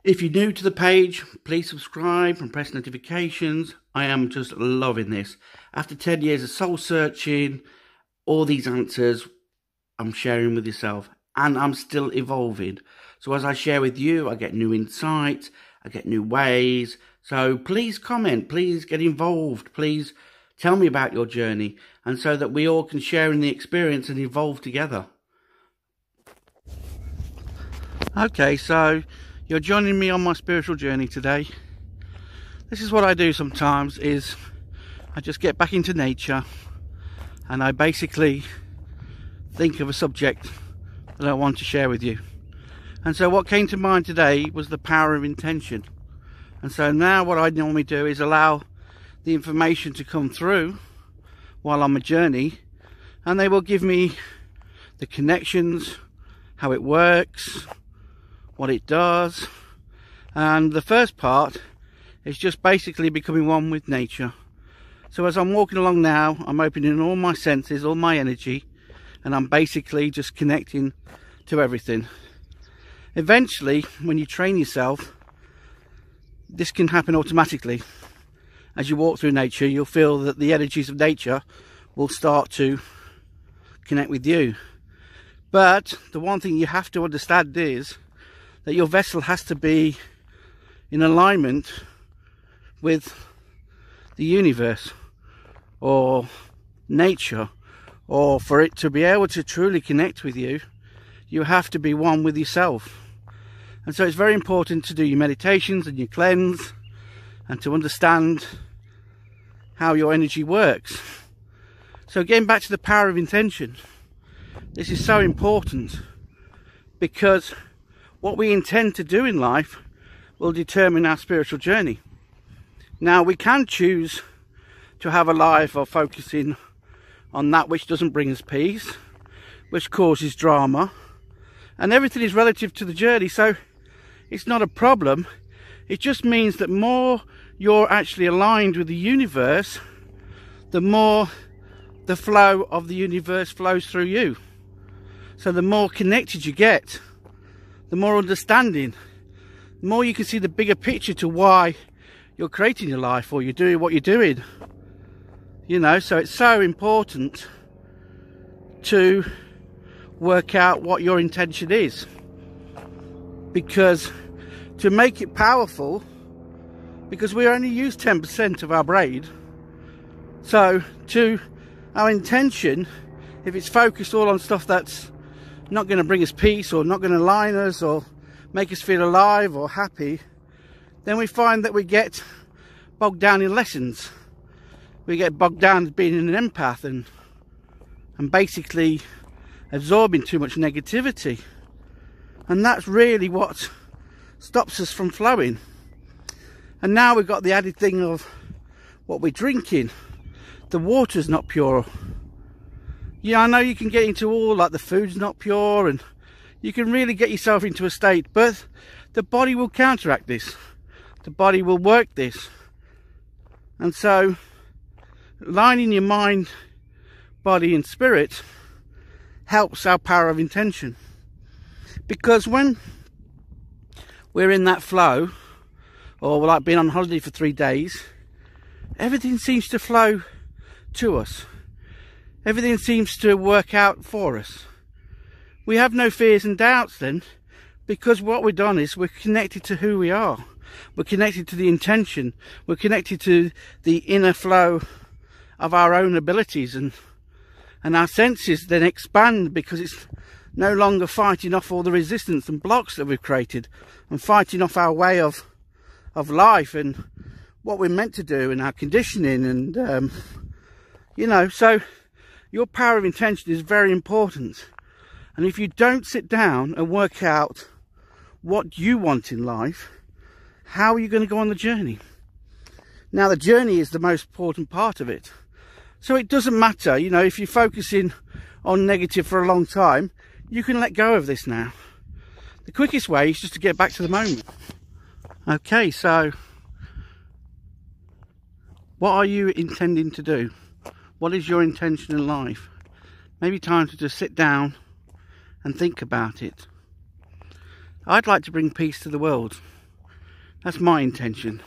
If you're new to the page, please subscribe and press notifications. I am just loving this. After 10 years of soul searching, all these answers I'm sharing with yourself, and I'm still evolving. So as I share with you, I get new insights, I get new ways. So please comment, please get involved, please tell me about your journey, and so that we all can share in the experience and evolve together. Okay, so you're joining me on my spiritual journey today. This is what I do sometimes, is I just get back into nature and I basically think of a subject that I want to share with you. And so what came to mind today was the power of intention. And so now what I normally do is allow the information to come through while on my journey, and they will give me the connections, how it works, what it does. And the first part is just basically becoming one with nature. So as I'm walking along now, I'm opening all my senses, all my energy, and I'm basically just connecting to everything. Eventually, when you train yourself, this can happen automatically. As you walk through nature, you'll feel that the energies of nature will start to connect with you. But the one thing you have to understand is that your vessel has to be in alignment with the universe or nature, or for it to be able to truly connect with you, you have to be one with yourself. And so it's very important to do your meditations and your cleanse and to understand how your energy works. So getting back to the power of intention, this is so important, because what we intend to do in life will determine our spiritual journey. Now, we can choose to have a life of focusing on that which doesn't bring us peace, which causes drama, and everything is relative to the journey, so it's not a problem. It just means that more you're actually aligned with the universe, the more the flow of the universe flows through you. So the more connected you get, the more understanding, the more you can see the bigger picture to why you're creating your life or you're doing what you're doing. You know, so it's so important to work out what your intention is, because to make it powerful, because we only use 10% of our brain, so to our intention, if it's focused all on stuff that's not going to bring us peace or not going to align us or make us feel alive or happy, then we find that we get bogged down in lessons. We get bogged down as being an empath and basically absorbing too much negativity. And that's really what stops us from flowing. And now we've got the added thing of what we're drinking. The water's not pure. Yeah, I know you can get into all, like the food's not pure, and you can really get yourself into a state, but the body will counteract this. The body will work this. And so aligning your mind, body and spirit helps our power of intention. Because when we're in that flow, or like being on holiday for 3 days, everything seems to flow to us. Everything seems to work out for us. We have no fears and doubts then, because what we've done is we're connected to who we are. We're connected to the intention. We're connected to the inner flow of our own abilities, and our senses then expand, because it's no longer fighting off all the resistance and blocks that we've created and fighting off our way of life and what we're meant to do and our conditioning, and you know, so your power of intention is very important. And if you don't sit down and work out what you want in life, how are you going to go on the journey? Now, the journey is the most important part of it. So it doesn't matter, you know, if you're focusing on negative for a long time, you can let go of this now. The quickest way is just to get back to the moment. Okay, so what are you intending to do? What is your intention in life? Maybe time to just sit down and think about it. I'd like to bring peace to the world. That's my intention.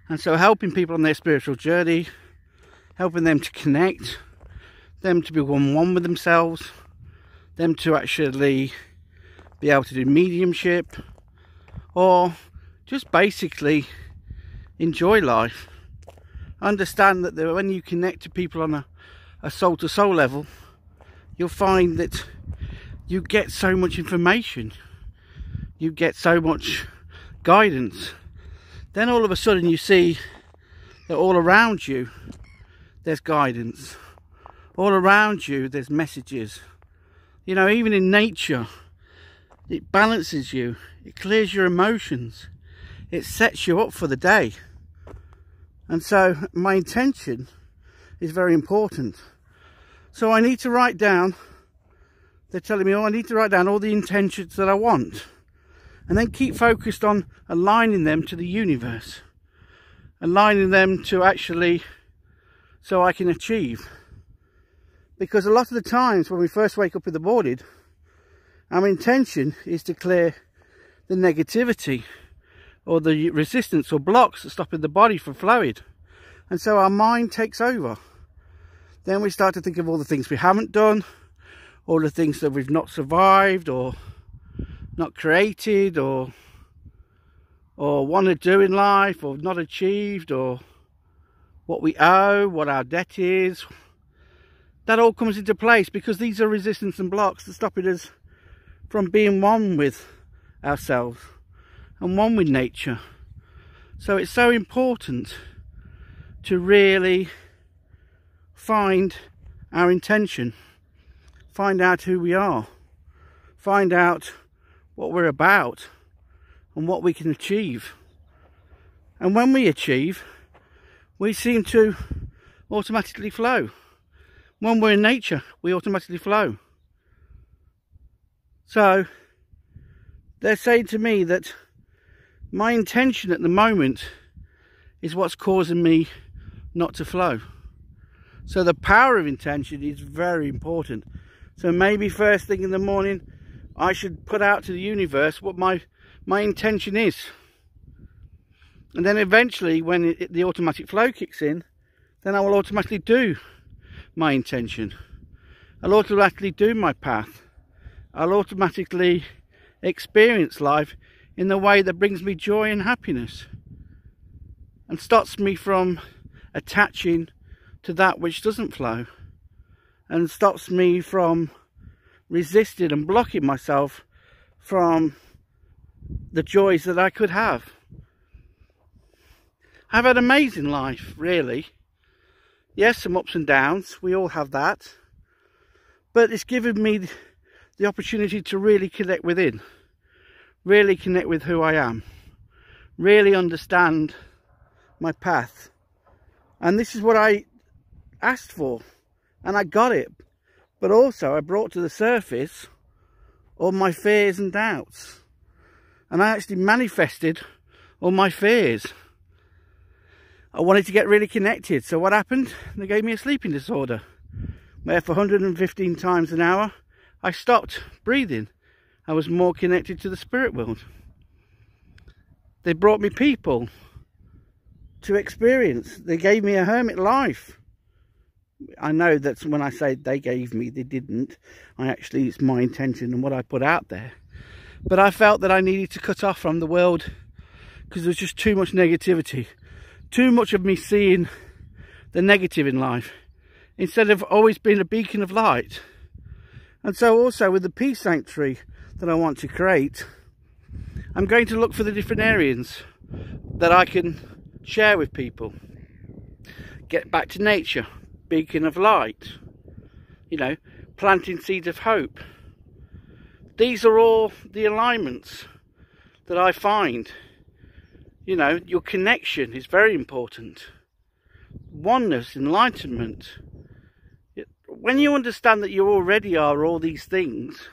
And so helping people on their spiritual journey, helping them to connect, them to become one with themselves, them to actually be able to do mediumship, or just basically enjoy life. Understand that when you connect to people on a soul-to-soul level, you'll find that you get so much information, you get so much guidance. Then all of a sudden you see that all around you there's guidance, all around you there's messages. You know, even in nature, it balances you, it clears your emotions, it sets you up for the day. And so my intention is very important. So I need to write down, they're telling me, oh, I need to write down all the intentions that I want, and then keep focused on aligning them to the universe, aligning them to actually, so I can achieve. Because a lot of the times when we first wake up in the morning, our intention is to clear the negativity or the resistance or blocks that stop in the body from flowing. And so our mind takes over. Then we start to think of all the things we haven't done, all the things that we've not survived or not created or want to do in life or not achieved, or what we owe, what our debt is. That all comes into place because these are resistance and blocks that stop us from being one with ourselves and one with nature. So it's so important to really find our intention, find out who we are, find out what we're about and what we can achieve. And when we achieve, we seem to automatically flow. When we're in nature, we automatically flow. So they're saying to me that my intention at the moment is what's causing me not to flow. So the power of intention is very important. So maybe first thing in the morning, I should put out to the universe what my intention is. And then eventually, when the automatic flow kicks in, then I will automatically do my intention. I'll automatically do my path. I'll automatically experience life in the way that brings me joy and happiness, and stops me from attaching to that which doesn't flow, and stops me from resisting and blocking myself from the joys that I could have. I've had an amazing life, really. Yes, some ups and downs, we all have that, but it's given me the opportunity to really connect within, really connect with who I am, really understand my path. And this is what I asked for, and I got it. But also I brought to the surface all my fears and doubts, and I actually manifested all my fears. I wanted to get really connected, so what happened? They gave me a sleeping disorder where for 115 times an hour I stopped breathing. I was more connected to the spirit world. They brought me people to experience. They gave me a hermit life. I know that when I say they gave me, they didn't. It's my intention and what I put out there. But I felt that I needed to cut off from the world because there's just too much negativity. Too much of me seeing the negative in life instead of always being a beacon of light. And so also with the peace sanctuary that I want to create, I'm going to look for the different areas that I can share with people. Get back to nature, beacon of light, you know, planting seeds of hope. These are all the alignments that I find. You know, your connection is very important. Oneness, enlightenment. When you understand that you already are all these things,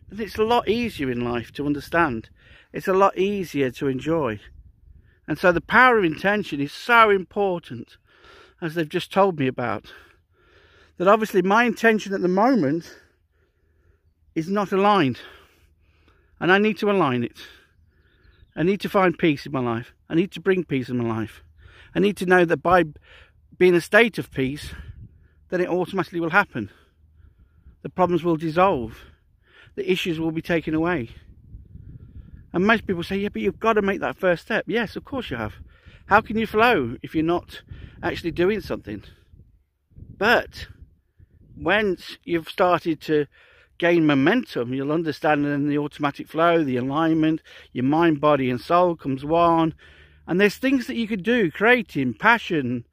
then it's a lot easier in life to understand. It's a lot easier to enjoy. And so the power of intention is so important, as they've just told me about. That obviously my intention at the moment is not aligned. And I need to align it. I need to find peace in my life. I need to bring peace in my life. I need to know that by being in a state of peace, then it automatically will happen. The problems will dissolve. The issues will be taken away. And most people say, yeah, but you've got to make that first step. Yes, of course you have. How can you flow if you're not actually doing something? But once you've started to gain momentum, you'll understand then the automatic flow, the alignment, your mind, body and soul comes one. And there's things that you could do, creating, passion,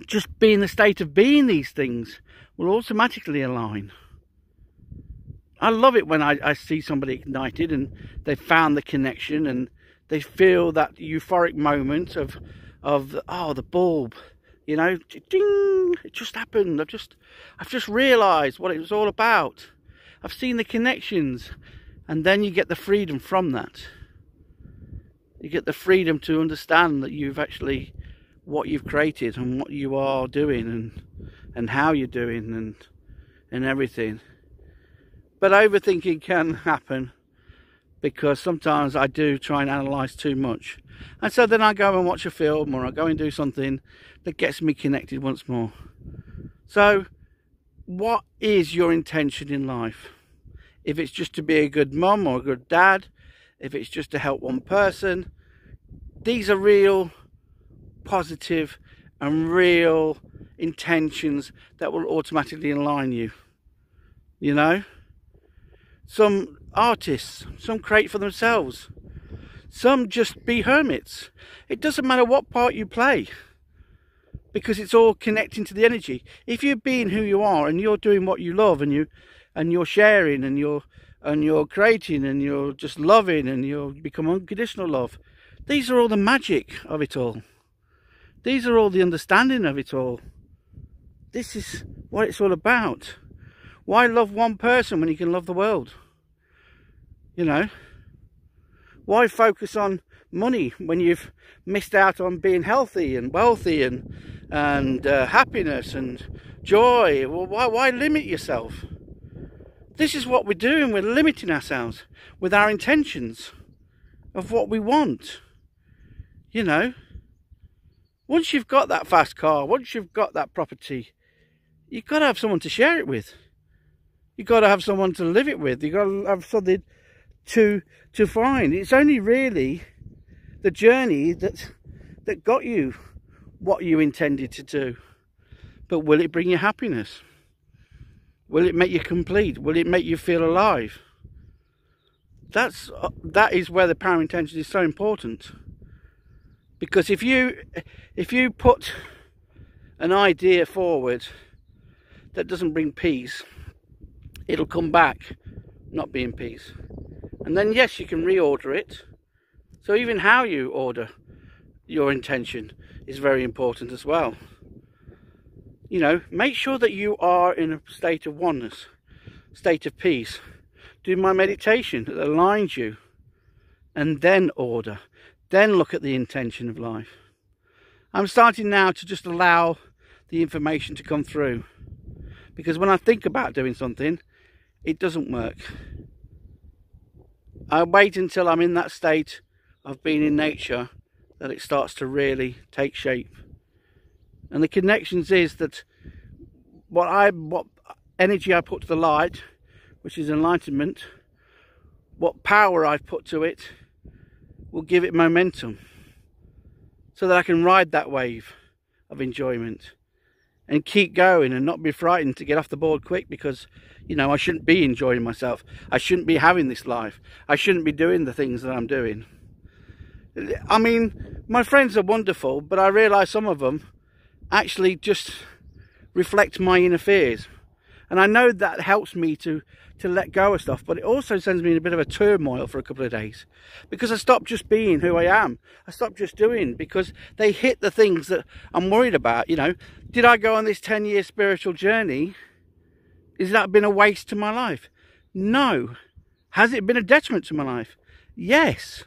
just being in the state of being these things will automatically align. I love it when I see somebody ignited and they've found the connection and they feel that euphoric moment of oh, the bulb, you know, ding, it just happened. I've just realised what it was all about. I've seen the connections, and then you get the freedom from that. You get the freedom to understand that you've actually what you've created and what you are doing and how you're doing and everything. But overthinking can happen because sometimes I do try and analyse too much. And so then I go and watch a film or I go and do something that gets me connected once more. So what is your intention in life? If it's just to be a good mum or a good dad, if it's just to help one person, these are real positive and real intentions that will automatically align you. You know? Some artists, some create for themselves. Some just be hermits. It doesn't matter what part you play, because it's all connecting to the energy. If you're being who you are and you're doing what you love and you're sharing and you're creating and you're just loving and you'll become unconditional love, these are all the magic of it all. These are all the understanding of it all. This is what it's all about. Why love one person when you can love the world? You know? Why focus on money when you've missed out on being healthy and wealthy and happiness and joy? Well, why limit yourself? This is what we're doing. We're limiting ourselves with our intentions of what we want. You know? Once you've got that fast car, once you've got that property, you've got to have someone to share it with. You've got to have someone to live it with. You've got to have something to find. It's only really the journey that got you what you intended to do. But will it bring you happiness? Will it make you complete? Will it make you feel alive? That is where the power intention is so important. Because if you put an idea forward that doesn't bring peace, it'll come back not being peace. And then yes, you can reorder it. So even how you order your intention is very important as well. You know, make sure that you are in a state of oneness, state of peace. Do my meditation that aligns you, and then order. Then look at the intention of life. I'm starting now to just allow the information to come through. Because when I think about doing something, it doesn't work. I wait until I'm in that state of being in nature that it starts to really take shape. And the connections is that what energy I put to the light, which is enlightenment, what power I've put to it, will give it momentum so that I can ride that wave of enjoyment and keep going and not be frightened to get off the board quick, because you know I shouldn't be enjoying myself. I shouldn't be having this life. I shouldn't be doing the things that I'm doing. I mean, my friends are wonderful, but I realise some of them actually just reflect my inner fears, and I know that helps me to let go of stuff, but it also sends me in a bit of a turmoil for a couple of days, because I stop just being who I am. I stop just doing, because they hit the things that I'm worried about. You know, did I go on this 10-year spiritual journey? Has that been a waste to my life? No. Has it been a detriment to my life? Yes.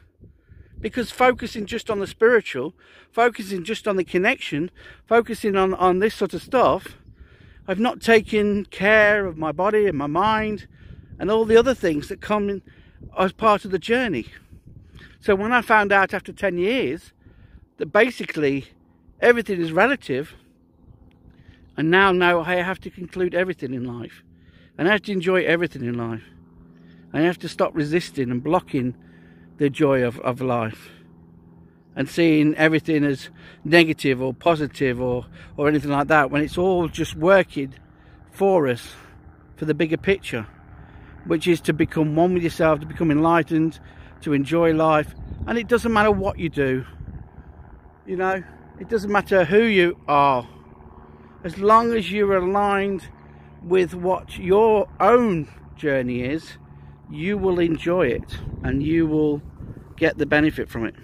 Because focusing just on the spiritual, focusing just on the connection, focusing on this sort of stuff, I've not taken care of my body and my mind and all the other things that come in as part of the journey. So when I found out after 10 years that basically everything is relative, and now know I have to conclude everything in life, and I have to enjoy everything in life, and I have to stop resisting and blocking the joy of life, and seeing everything as negative or positive or anything like that, when it's all just working for us for the bigger picture, which is to become one with yourself, to become enlightened, to enjoy life. And it doesn't matter what you do, you know, it doesn't matter who you are, as long as you're aligned with what your own journey is, you will enjoy it and you will get the benefit from it.